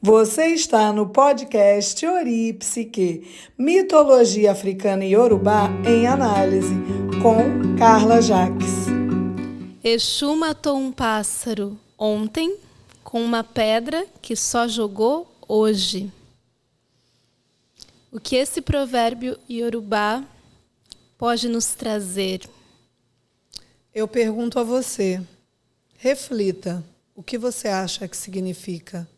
Você está no podcast Ori e Psique, Mitologia Africana e Yorubá em Análise, com Carla Jacques. Exu matou um pássaro ontem com uma pedra que só jogou hoje. O que esse provérbio Yorubá pode nos trazer? Eu pergunto a você, reflita, o que você acha que significa?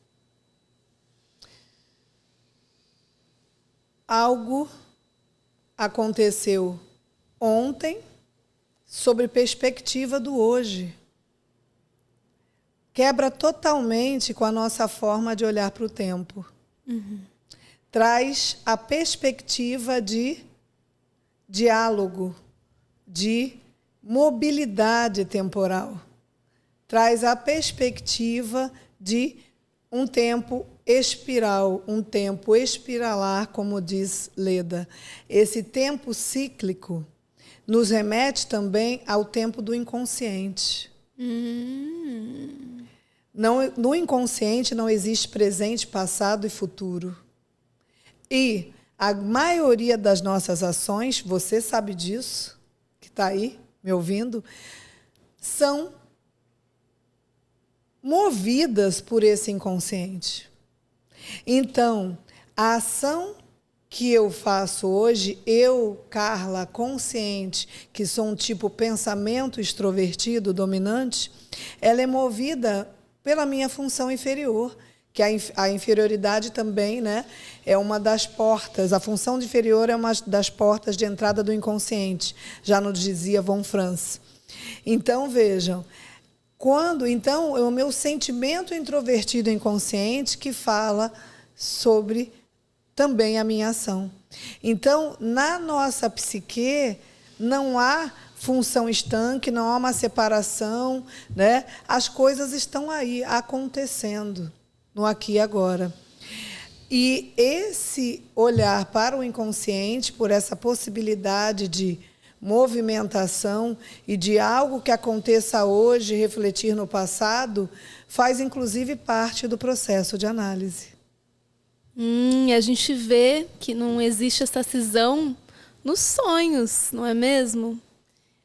Algo aconteceu ontem sobre perspectiva do hoje. Quebra totalmente com a nossa forma de olhar para o tempo. Traz a perspectiva de diálogo, de mobilidade temporal. Traz a perspectiva de um tempo espiral, um tempo espiralar, como diz Leda. Esse tempo cíclico nos remete também ao tempo do inconsciente. No inconsciente não existe presente, passado e futuro. E a maioria das nossas ações, você sabe disso, que está aí me ouvindo, são movidas por esse inconsciente. Então, a ação que eu faço hoje, eu, Carla, consciente, que sou um tipo pensamento extrovertido, dominante, ela é movida pela minha função inferior, que a inferioridade também, né, é uma das portas, a função de inferior é uma das portas de entrada do inconsciente, já nos dizia von Franz. Então, vejam, então, é o meu sentimento introvertido inconsciente que fala sobre também a minha ação. Então, na nossa psique, não há função estanque, não há uma separação, né? As coisas estão aí, acontecendo, no aqui e agora. E esse olhar para o inconsciente, por essa possibilidade de movimentação e de algo que aconteça hoje, refletir no passado, faz inclusive parte do processo de análise. A gente vê que não existe essa cisão nos sonhos, não é mesmo?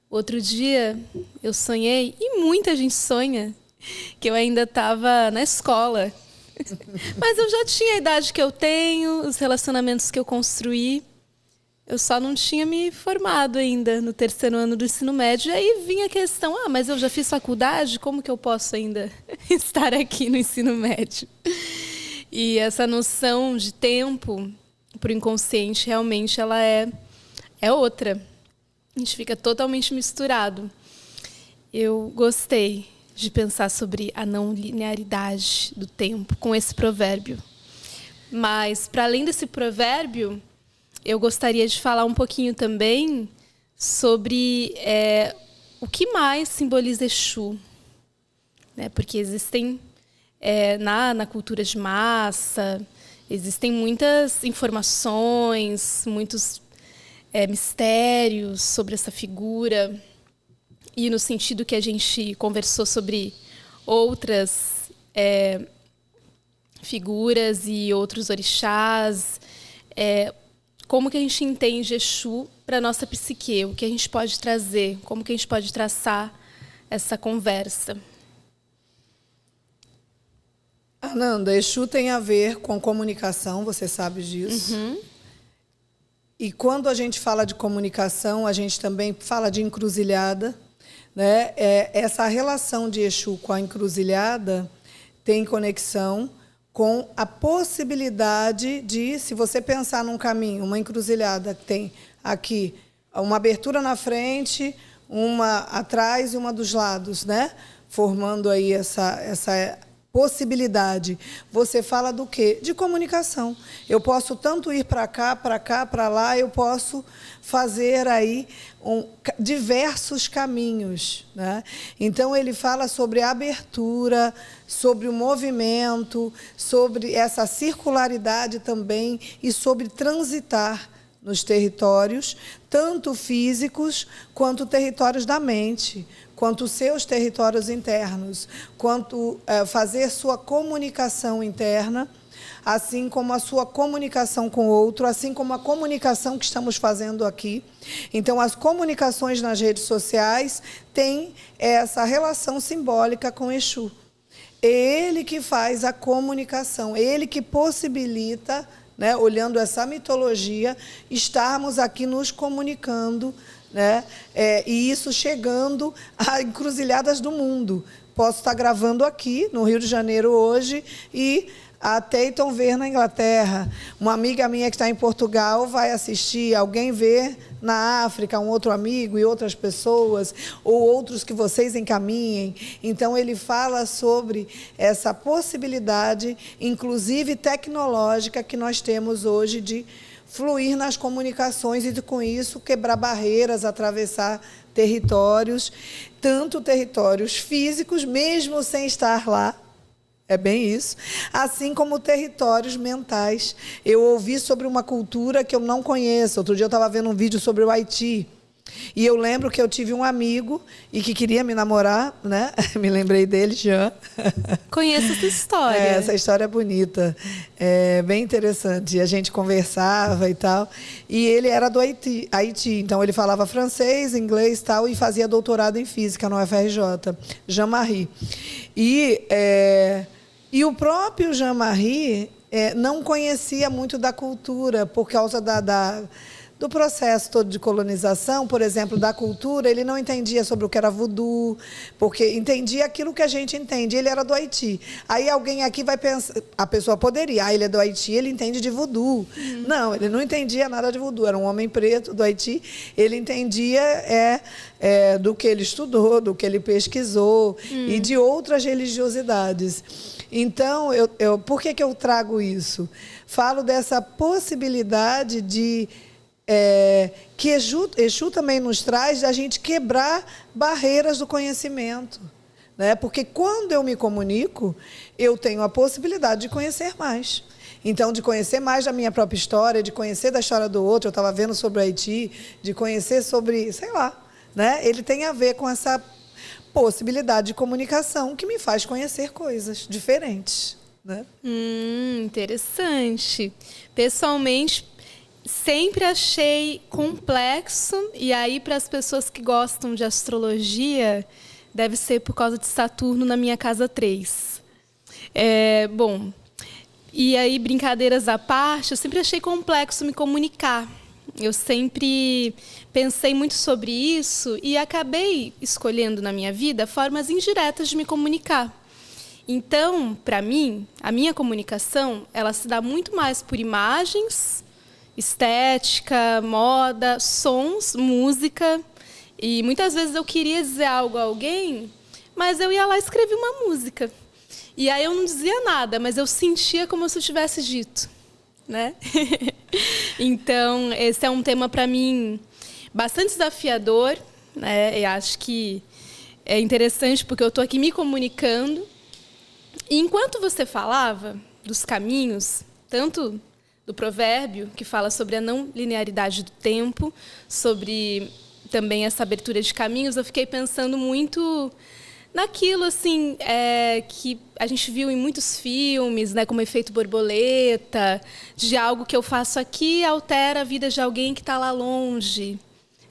Outro dia eu sonhei, e muita gente sonha, que eu ainda estava na escola. Mas eu já tinha a idade que eu tenho, os relacionamentos que eu construí. Eu só não tinha me formado ainda no terceiro ano do ensino médio. E aí vinha a questão, mas eu já fiz faculdade, como que eu posso ainda estar aqui no ensino médio? E essa noção de tempo para o inconsciente, realmente, ela é outra. A gente fica totalmente misturado. Eu gostei de pensar sobre a não linearidade do tempo com esse provérbio. Mas, para além desse provérbio, eu gostaria de falar um pouquinho também sobre o que mais simboliza Exu. Né? Porque existem, na cultura de massa, existem muitas informações, muitos mistérios sobre essa figura. E no sentido que a gente conversou sobre outras figuras e outros orixás, como que a gente entende Exu para a nossa psique? O que a gente pode trazer? Como que a gente pode traçar essa conversa? Ananda, Exu tem a ver com comunicação, você sabe disso. E quando a gente fala de comunicação, a gente também fala de encruzilhada. Né? Essa relação de Exu com a encruzilhada tem conexão com a possibilidade de, se você pensar num caminho, uma encruzilhada que tem aqui uma abertura na frente, uma atrás e uma dos lados, né? Formando aí essa possibilidade. Você fala do quê? De comunicação. Eu posso tanto ir para cá, para lá, eu posso fazer aí diversos caminhos. Né? Então, ele fala sobre a abertura, sobre o movimento, sobre essa circularidade também e sobre transitar nos territórios, tanto físicos quanto territórios da mente, quanto os seus territórios internos, quanto fazer sua comunicação interna, assim como a sua comunicação com o outro, assim como a comunicação que estamos fazendo aqui. Então, as comunicações nas redes sociais têm essa relação simbólica com Exu. É ele que faz a comunicação, ele que possibilita, né, olhando essa mitologia, estarmos aqui nos comunicando, né, e isso chegando a encruzilhadas do mundo. Posso estar gravando aqui, no Rio de Janeiro, hoje, e a Teiton ver na Inglaterra. Uma amiga minha que está em Portugal vai assistir, alguém vê na África, um outro amigo e outras pessoas, ou outros que vocês encaminhem. Então, ele fala sobre essa possibilidade, inclusive tecnológica, que nós temos hoje de fluir nas comunicações e, com isso, quebrar barreiras, atravessar territórios, tanto territórios físicos, mesmo sem estar lá. É bem isso. Assim como territórios mentais. Eu ouvi sobre uma cultura que eu não conheço. Outro dia eu estava vendo um vídeo sobre o Haiti. E eu lembro que eu tive um amigo e que queria me namorar, né? Me lembrei dele, Jean. Conheço essa história. Essa história é bonita. É bem interessante. E a gente conversava e tal. E ele era do Haiti. Então, ele falava francês, inglês e tal, e fazia doutorado em física no UFRJ. Jean-Marie. E o próprio Jean-Marie não conhecia muito da cultura, por causa do processo todo de colonização, por exemplo, da cultura. Ele não entendia sobre o que era voodoo, porque entendia aquilo que a gente entende. Ele era do Haiti. Aí alguém aqui vai pensar, a pessoa poderia, ele é do Haiti, ele entende de voodoo. Não, ele não entendia nada de voodoo, era um homem preto do Haiti, ele entendia do que ele estudou, do que ele pesquisou e de outras religiosidades. Então, por que eu trago isso? Falo dessa possibilidade que Exu também nos traz, de a gente quebrar barreiras do conhecimento. Né? Porque quando eu me comunico, eu tenho a possibilidade de conhecer mais. Então, de conhecer mais da minha própria história, de conhecer da história do outro, eu estava vendo sobre o Haiti, de conhecer sobre, sei lá, né? Ele tem a ver com essa possibilidade de comunicação que me faz conhecer coisas diferentes. Né? Interessante. Pessoalmente, sempre achei complexo, e aí, para as pessoas que gostam de astrologia, deve ser por causa de Saturno na minha casa 3. Bom, e aí, brincadeiras à parte, eu sempre achei complexo me comunicar. Eu sempre pensei muito sobre isso e acabei escolhendo na minha vida formas indiretas de me comunicar. Então, para mim, a minha comunicação, ela se dá muito mais por imagens, estética, moda, sons, música. E muitas vezes eu queria dizer algo a alguém, mas eu ia lá e escrevia uma música. E aí eu não dizia nada, mas eu sentia como se eu tivesse dito. Né? Então, esse é um tema, para mim, bastante desafiador, né? Eu acho que é interessante porque eu estou aqui me comunicando. E enquanto você falava dos caminhos, tanto do provérbio, que fala sobre a não linearidade do tempo, sobre também essa abertura de caminhos, eu fiquei pensando muito naquilo assim, que a gente viu em muitos filmes, né, como efeito borboleta, de algo que eu faço aqui altera a vida de alguém que está lá longe,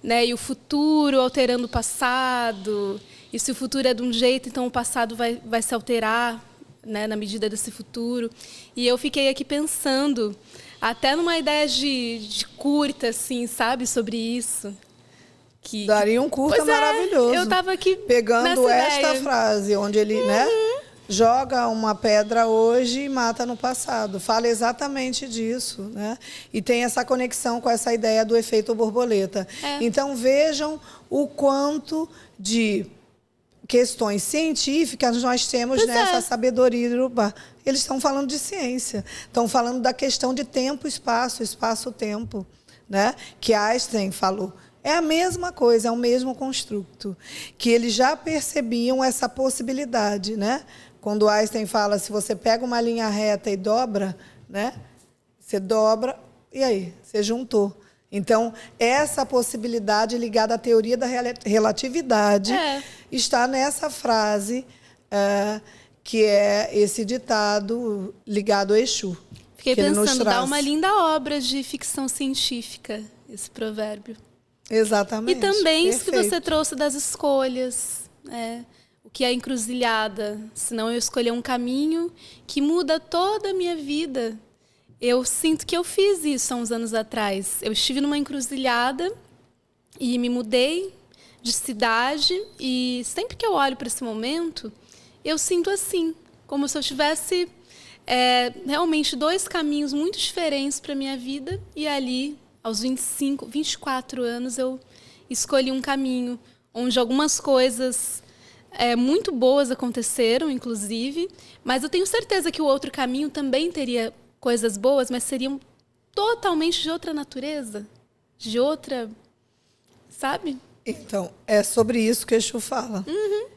né, e o futuro alterando o passado. E se o futuro é de um jeito, então o passado vai se alterar, né, na medida desse futuro. E eu fiquei aqui pensando, até numa ideia de curta, assim, sabe, sobre isso. Daria um curta maravilhoso. Eu estava aqui pegando esta ideia. frase, onde ele joga uma pedra hoje e mata no passado. Fala exatamente disso. Né? E tem essa conexão com essa ideia do efeito borboleta. Então, vejam o quanto de questões científicas nós temos nessa sabedoria urubá. Eles estão falando de ciência. Estão falando da questão de tempo, espaço-tempo. Né? Que Einstein falou. É a mesma coisa, é o mesmo construto, que eles já percebiam essa possibilidade, né? Quando Einstein fala, se você pega uma linha reta e dobra, né? Você dobra, e aí? Você juntou. Então, essa possibilidade ligada à teoria da relatividade está nessa frase, que é esse ditado ligado a Exu. Fiquei pensando, dá uma linda obra de ficção científica, esse provérbio. Exatamente. E também isso que você trouxe das escolhas, o que é encruzilhada. Senão eu escolher um caminho que muda toda a minha vida. Eu sinto que eu fiz isso há uns anos atrás. Eu estive numa encruzilhada e me mudei de cidade. E sempre que eu olho para esse momento, eu sinto assim, como se eu tivesse realmente 2 caminhos muito diferentes para a minha vida. E ali, aos 25, 24 anos, eu escolhi um caminho onde algumas coisas muito boas aconteceram, inclusive. Mas eu tenho certeza que o outro caminho também teria coisas boas, mas seriam totalmente de outra natureza, de outra, sabe? Então, é sobre isso que Exu fala.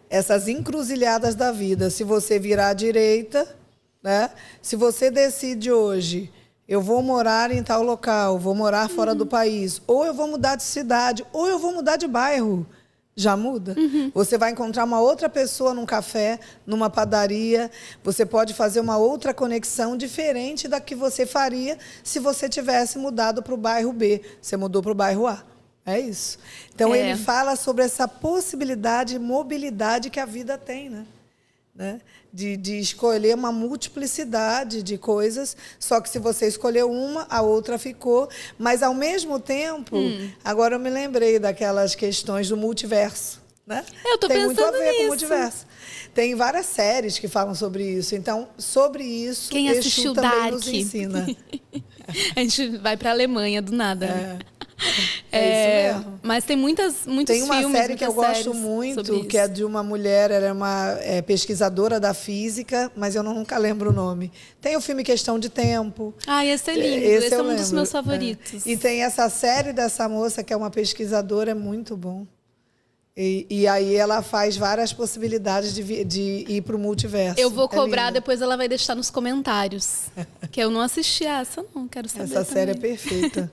Essas encruzilhadas da vida. Se você virar à direita, né? Se você decide hoje, eu vou morar em tal local, vou morar fora do país, ou eu vou mudar de cidade, ou eu vou mudar de bairro. Já muda. Você vai encontrar uma outra pessoa num café, numa padaria. Você pode fazer uma outra conexão diferente da que você faria se você tivesse mudado para o bairro B. Você mudou para o bairro A. É isso. Então, ele fala sobre essa possibilidade de mobilidade que a vida tem, né? De escolher uma multiplicidade de coisas, só que se você escolheu uma, a outra ficou. Mas, ao mesmo tempo, agora eu me lembrei daquelas questões do multiverso. Né? Eu tô tem pensando muito a ver nisso. com o multiverso. Tem várias séries que falam sobre isso. Então, sobre isso, quem assistiu Exu também Dark nos ensina. A gente vai para a Alemanha do nada. Né? É isso mesmo. Mas tem muitos tem uma filmes, série que eu gosto muito, que é de uma mulher, ela é uma pesquisadora da física, mas eu nunca lembro o nome. Tem o filme Questão de Tempo. Esse é lindo, esse é um dos meus favoritos. E tem essa série dessa moça, que é uma pesquisadora, é muito bom. E aí ela faz várias possibilidades de ir para o multiverso. Eu vou cobrar, depois ela vai deixar nos comentários. Que eu não assisti essa, não, quero saber. Essa série é perfeita.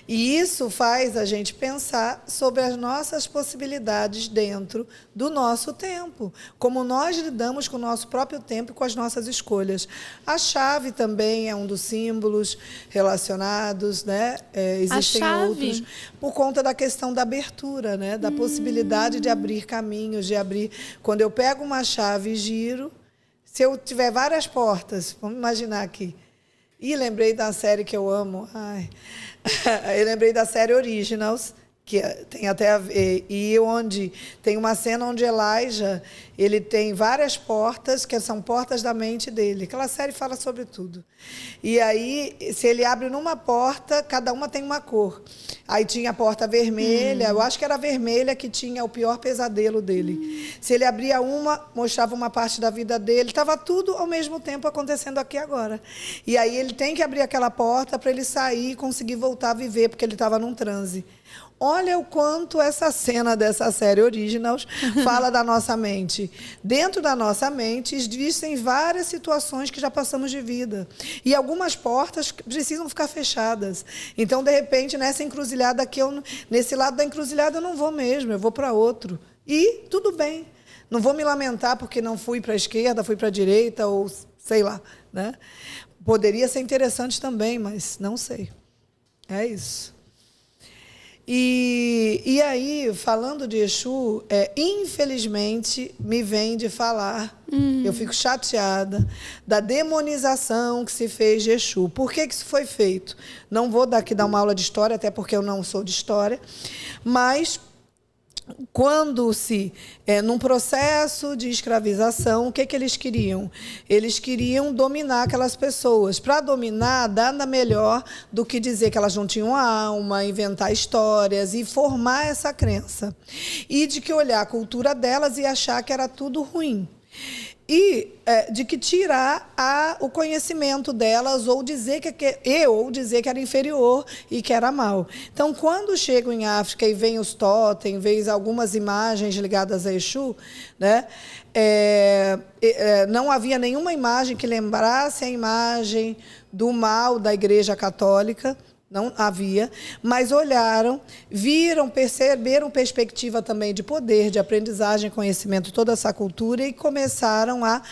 E isso faz a gente pensar sobre as nossas possibilidades dentro do nosso tempo. Como nós lidamos com o nosso próprio tempo e com as nossas escolhas. A chave também é um dos símbolos relacionados, né? Existem outros. Por conta da questão da abertura, né? Da possibilidade de abrir caminhos, de abrir... Quando eu pego uma chave e giro, se eu tiver várias portas, vamos imaginar aqui. E lembrei da série que eu amo. Eu lembrei da série Originals, que tem até a ver, e onde tem uma cena onde Elijah, ele tem várias portas, que são portas da mente dele. Aquela série fala sobre tudo. E aí, se ele abre numa porta, cada uma tem uma cor. Aí tinha a porta vermelha, eu acho que era a vermelha que tinha o pior pesadelo dele. Se ele abria uma, mostrava uma parte da vida dele, estava tudo ao mesmo tempo acontecendo aqui agora. E aí ele tem que abrir aquela porta para ele sair e conseguir voltar a viver, porque ele estava num transe. Olha o quanto essa cena dessa série Originals fala da nossa mente. Dentro da nossa mente existem várias situações que já passamos de vida. E algumas portas precisam ficar fechadas. Então, de repente, nessa encruzilhada aqui, nesse lado da encruzilhada eu não vou mesmo, eu vou para outro. E tudo bem. Não vou me lamentar porque não fui para a esquerda, fui para a direita, ou sei lá. Né? Poderia ser interessante também, mas não sei. É isso. E aí, falando de Exu, infelizmente, me vem de falar, eu fico chateada, da demonização que se fez de Exu. Por que isso foi feito? Não vou aqui dar uma aula de história, até porque eu não sou de história, mas... Quando num processo de escravização, o que eles queriam? Eles queriam dominar aquelas pessoas. Para dominar, nada melhor do que dizer que elas não tinham alma, inventar histórias e formar essa crença. E de que olhar a cultura delas e achar que era tudo ruim. E de que tirar o conhecimento delas ou dizer que era inferior e que era mal. Então, quando chegam em África e vêm os totem, vêm algumas imagens ligadas a Exu, né, não havia nenhuma imagem que lembrasse a imagem do mal da Igreja Católica, não havia, mas olharam, viram, perceberam perspectiva também de poder, de aprendizagem, conhecimento, toda essa cultura, e começaram a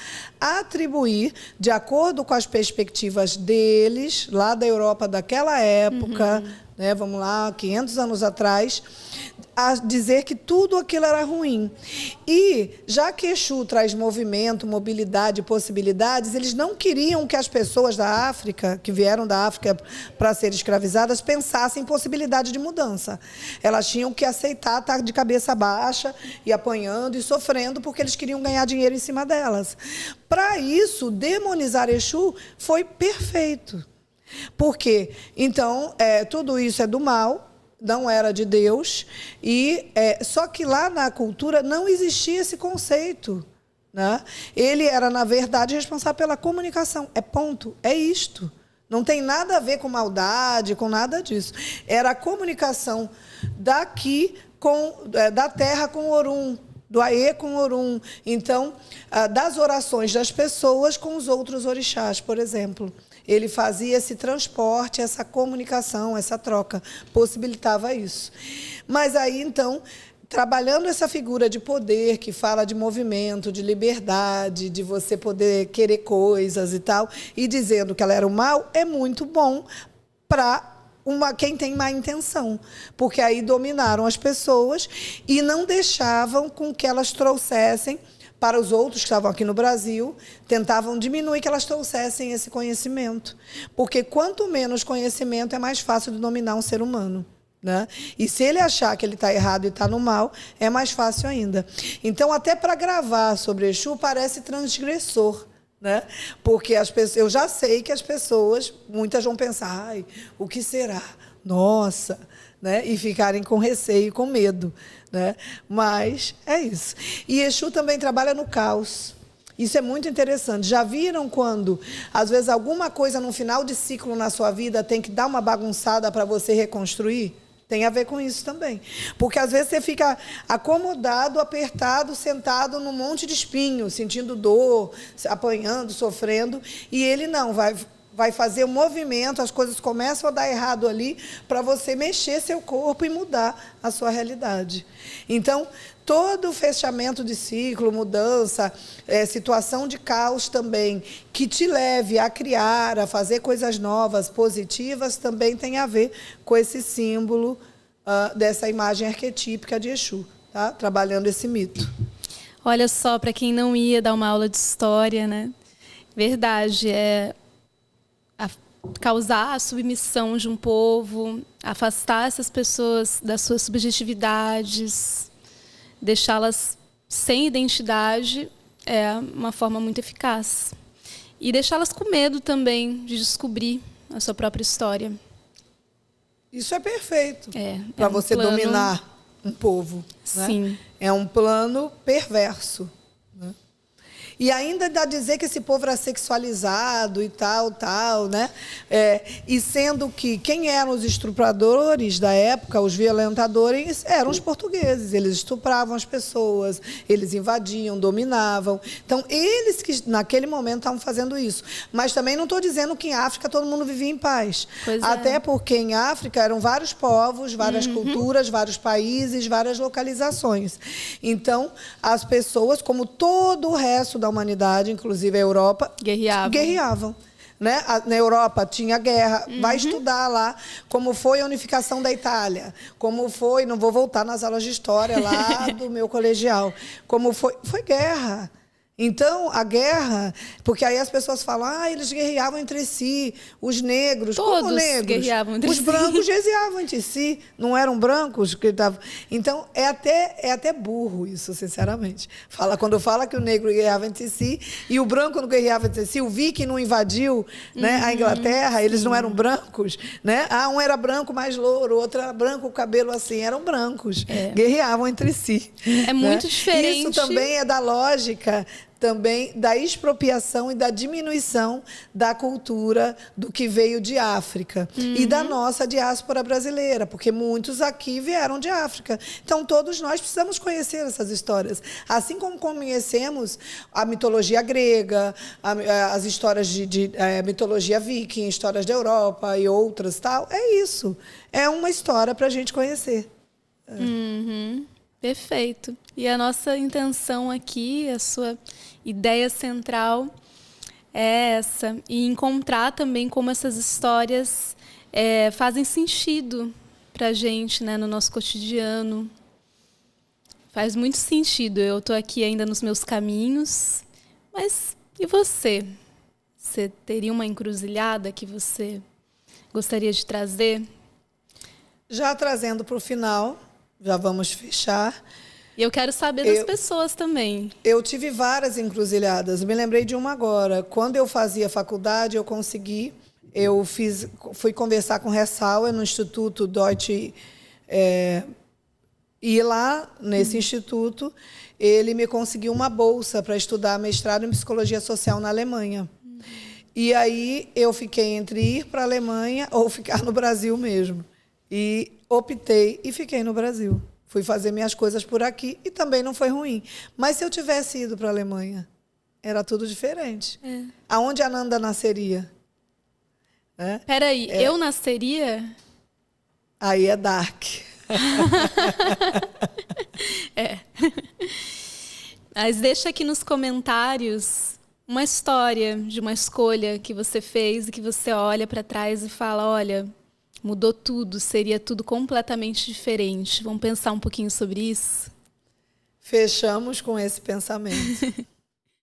atribuir, de acordo com as perspectivas deles, lá da Europa daquela época, né, vamos lá, 500 anos atrás, a dizer que tudo aquilo era ruim. E, já que Exu traz movimento, mobilidade, possibilidades, eles não queriam que as pessoas da África, que vieram da África para serem escravizadas, pensassem em possibilidade de mudança. Elas tinham que aceitar estar de cabeça baixa e apanhando e sofrendo, porque eles queriam ganhar dinheiro em cima delas. Para isso, demonizar Exu foi perfeito. Por quê? Então, tudo isso é do mal, não era de Deus, e só que lá na cultura não existia esse conceito, né? Ele era, na verdade, responsável pela comunicação. Ponto, é isto. Não tem nada a ver com maldade, com nada disso. Era a comunicação daqui, da terra com Orum, do Aê com Orum. Então, das orações das pessoas com os outros orixás, por exemplo. Ele fazia esse transporte, essa comunicação, essa troca, possibilitava isso. Mas aí, então, trabalhando essa figura de poder, que fala de movimento, de liberdade, de você poder querer coisas e tal, e dizendo que ela era o mal, é muito bom para quem tem má intenção, porque aí dominaram as pessoas e não deixavam com que elas trouxessem para os outros que estavam aqui no Brasil, tentavam diminuir que elas trouxessem esse conhecimento. Porque quanto menos conhecimento, é mais fácil de dominar um ser humano, né? E se ele achar que ele está errado e está no mal, é mais fácil ainda. Então, até para gravar sobre Exu, parece transgressor, né? Porque eu já sei que as pessoas, muitas vão pensar, ai, o que será? Nossa, né? E ficarem com receio, com medo, né? Mas é isso. E Exu também trabalha no caos. Isso é muito interessante. Já viram quando, às vezes, alguma coisa no final de ciclo na sua vida tem que dar uma bagunçada para você reconstruir? Tem a ver com isso também. Porque, às vezes, você fica acomodado, apertado, sentado num monte de espinho, sentindo dor, apanhando, sofrendo, e ele não, vai fazer um movimento, as coisas começam a dar errado ali, para você mexer seu corpo e mudar a sua realidade. Então, todo fechamento de ciclo, mudança, situação de caos também, que te leve a criar, a fazer coisas novas, positivas, também tem a ver com esse símbolo dessa imagem arquetípica de Exu, tá? Trabalhando esse mito. Olha só, para quem não ia dar uma aula de história, né? Verdade, causar a submissão de um povo, afastar essas pessoas das suas subjetividades, deixá-las sem identidade, é uma forma muito eficaz. E deixá-las com medo também de descobrir a sua própria história. Isso é perfeito para você plano... dominar um povo. Sim. Né? É um plano perverso. Né? E ainda dá a dizer que esse povo era sexualizado e tal, né? E sendo que quem eram os estupradores da época, os violentadores, eram os portugueses. Eles estupravam as pessoas, eles invadiam, dominavam. Então, eles que naquele momento estavam fazendo isso. Mas também não estou dizendo que em África todo mundo vivia em paz. Até porque em África eram vários povos, várias culturas, vários países, várias localizações. Então, as pessoas, como todo o resto da humanidade, inclusive a Europa, guerreavam. Né? Na Europa tinha guerra. Vai estudar lá como foi a unificação da Itália, como foi, não vou voltar nas aulas de história lá do meu colegial, como foi guerra. Então, a guerra, porque aí as pessoas falam, eles guerreavam entre si, os negros, como negros? Guerreavam entre os brancos guerreavam entre si, não eram brancos que estavam. Então, é até burro isso, sinceramente. Quando fala que o negro guerreava entre si e o branco não guerreava entre si, o viking não invadiu, né, a Inglaterra, eles não eram brancos, né? Um era branco mais louro, o outro era branco com cabelo assim, eram brancos, guerreavam entre si. É muito diferente. Isso também é da lógica também da expropriação e da diminuição da cultura do que veio de África e da nossa diáspora brasileira, porque muitos aqui vieram de África. Então, todos nós precisamos conhecer essas histórias. Assim como conhecemos a mitologia grega, as histórias de mitologia viking, histórias da Europa e outras, tal. É isso. É uma história para a gente conhecer. Perfeito. E a nossa intenção aqui, a sua ideia central é essa. E encontrar também como essas histórias fazem sentido para a gente, né, no nosso cotidiano. Faz muito sentido. Eu estou aqui ainda nos meus caminhos. Mas e você? Você teria uma encruzilhada que você gostaria de trazer? Já trazendo para o final, já vamos fechar. E eu quero saber das pessoas também. Eu tive várias encruzilhadas. Me lembrei de uma agora. Quando eu fazia faculdade, eu consegui. Fui conversar com o Ressauer no Instituto Deutsche. E lá, nesse instituto, ele me conseguiu uma bolsa para estudar mestrado em Psicologia Social na Alemanha. E aí eu fiquei entre ir para a Alemanha ou ficar no Brasil mesmo. E optei e fiquei no Brasil. Fui fazer minhas coisas por aqui e também não foi ruim. Mas se eu tivesse ido para a Alemanha, era tudo diferente. Aonde a Nanda nasceria? Peraí, eu nasceria? Aí é dark. Mas deixa aqui nos comentários uma história de uma escolha que você fez e que você olha para trás e fala, olha, mudou tudo, seria tudo completamente diferente. Vamos pensar um pouquinho sobre isso? Fechamos com esse pensamento.